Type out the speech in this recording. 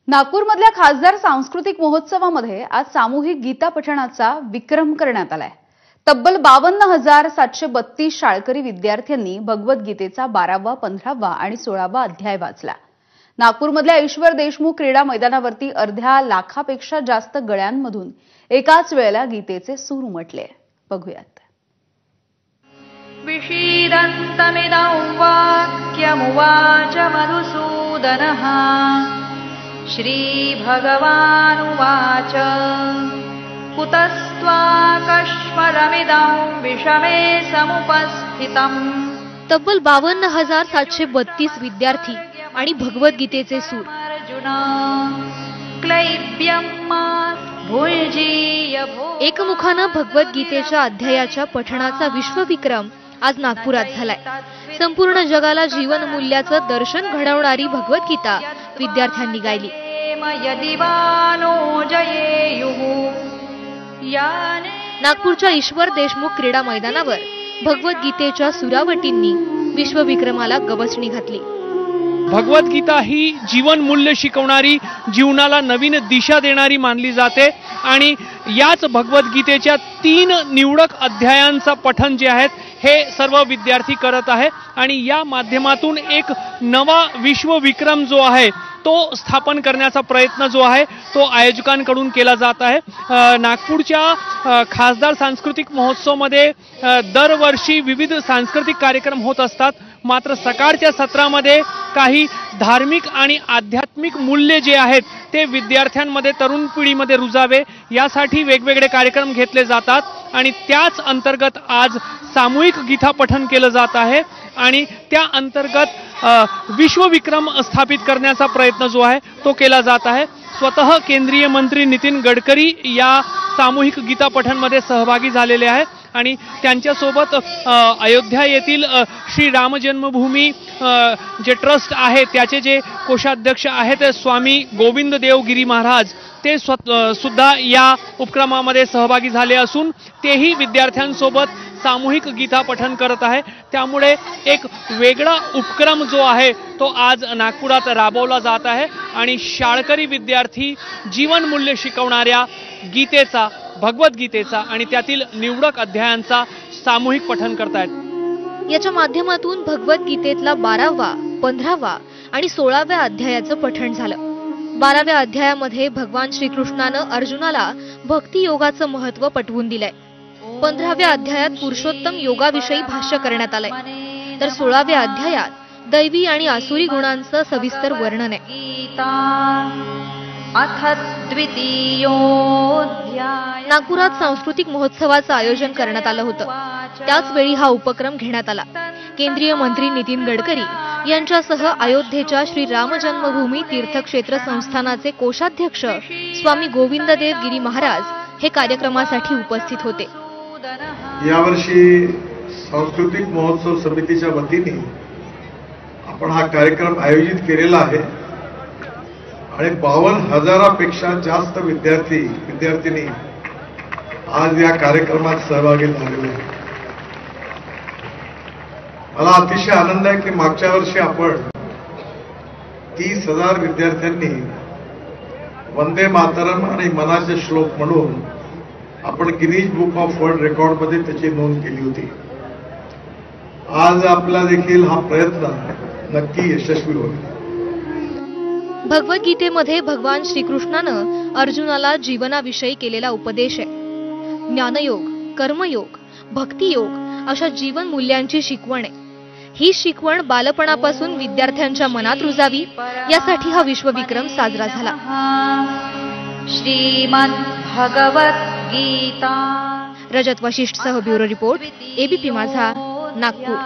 नागपूरमधल्या खासदार सांस्कृतिक महोत्सवामध्ये आज सामूहिक गीता पठणाचा विक्रम करण्यात आलाय। तब्बल 52,732 शाळकरी विद्यार्थ्यांनी भगवद्गीतेचा 12वा, 15वा आणि 16वा अध्याय वाचला। नागपूरमधल्या ईश्वर देशमुख क्रीडा मैदानावरती अर्ध्या लाखापेक्षा जास्त गळ्यांमधून एकाच वेळेला गीतेचे सूर उमटले। बघूयात। विषीदन्तमिदं वाक्यमुवाच मधुसूदनः श्रीभगवानुवाच कुतस्त्वाकश्मलमिदं विषमे समुपस्थितम्। तब्बल 52,732 विद्यार्थी आणि भगवद्गीतेचे सूर। एकमुखानं भगवद्गीतेच्या अध्यायाच्या पठणाचा विश्वविक्रम आज नागपुरात झालाय। संपूर्ण जगाला जीवन मूल्याचं दर्शन घडवणारी भगवद्गीता विद्यार्थ्यांनी गायली। नागपूरच्या ईश्वर देशमुख क्रीडा मैदानावर भगवद्गीतेच्या सुरावटींनी विश्वविक्रमाला गवसणी घातली। भगवद्गीता ही जीवन मूल्य शिकवणारी, जीवनाला नवीन दिशा देणारी मानली जाते आणि याच भगवद्गीतेच्या 3 निवडक अध्यायांचा पठण जे आहेत हे सर्व विद्यार्थी करत आहे आणि या माध्यमातून एक नवा विश्वविक्रम जो आहे तो स्थापन करण्याचा प्रयत्न जो आहे तो आयोजकांकडून केला जात आहे। नागपूरच्या खासदार सांस्कृतिक महोत्सवामध्ये दरवर्षी विविध सांस्कृतिक कार्यक्रम होत असतात, मात्र सकाळच्या सत्रामध्ये काही धार्मिक आणि आध्यात्मिक मूल्य जे आहेत ते विद्यार्थ्यांमध्ये, तरुण पिढीमध्ये रुजावे यासाठी वेगवेगळे कार्यक्रम घेतले जातात आणि त्याच अंतर्गत आज सामूहिक गीता पठण केलं जात आहे आणि त्या अंतर्गत विश्वविक्रम स्थापित करण्याचा प्रयत्न जो आहे तो केला जात आहे। स्वतः केंद्रीय मंत्री नितीन गडकरी या सामूहिक गीता पठणमध्ये सहभागी झालेले आहेत आणि त्यांच्यासोबत अयोध्या येथील श्री राम जन्मभूमी जे ट्रस्ट आहे त्याचे जे कोषाध्यक्ष आहेत स्वामी गोविंद देव गिरी महाराज ते सुद्धा या उपक्रमामध्ये सहभागी झाले असून तेही विद्यार्थ्यांसोबत सामूहिक गीता पठण करत आहे। त्यामुळे एक वेगळा उपक्रम जो आहे तो आज नागपुरात राबवला जात आहे आणि शाळकरी विद्यार्थी जीवन मूल्य शिकवणाऱ्या गीतेचा, भगवद्गीतेचा आणि त्यातील निवडक अध्यायांचा सामूहिक पठण करतायत। याच्या माध्यमातून भगवद्गीतेतला 12वा, 15वा आणि 16व्या अध्यायाचं पठण झालं। 12व्या अध्यायामध्ये भगवान श्रीकृष्णानं अर्जुनाला भक्ती योगाचं महत्त्व पटवून दिलंय। 15व्या अध्यायात पुरुषोत्तम योगाविषयी भाष्य करण्यात आलंय, तर 16व्या अध्यायात दैवी आणि आसुरी गुणांचं सविस्तर वर्णन आहे। नागपुरात सांस्कृतिक महोत्सवाचं आयोजन करण्यात आलं होतं, त्याच वेळी हा उपक्रम घेण्यात आला। केंद्रीय मंत्री नितीन गडकरी यांच्यासह अयोध्येच्या श्री राम जन्मभूमी तीर्थक्षेत्र संस्थानाचे कोषाध्यक्ष स्वामी गोविंद देव गिरी महाराज हे कार्यक्रमासाठी उपस्थित होते। यावर्षी सांस्कृतिक महोत्सव समितीच्या वतीने आपण हा कार्यक्रम आयोजित केलेला आहे आणि 52,000पेक्षा जास्त विद्यार्थी आज या कार्यक्रमात सहभागी झालेले आहेत। मला अतिशय आनंद आहे की मागच्या वर्षी आपण 30,000 विद्यार्थ्यांनी वंदे मातरम आणि मनाचे श्लोक म्हणून आपण गिनीज बुक ऑफ वर्ल्ड रेकॉर्डमध्ये त्याची नोंद केली होती। आज आपला देखील हा प्रयत्न नक्की यशस्वी होईल। भगवद्गीतेमध्ये भगवान श्रीकृष्णानं अर्जुनाला जीवनाविषयी केलेला उपदेश आहे। ज्ञानयोग, कर्मयोग, भक्तियोग अशा जीवन मूल्यांची शिकवण आहे। ही शिकवण बालपणापासून विद्यार्थ्यांच्या मनात रुजावी यासाठी हा विश्वविक्रम साजरा झाला। श्रीमद्भगवद्गीता। रजत वशिष्ठ सह ब्युरो रिपोर्ट, एबीपी माझा, नागपूर।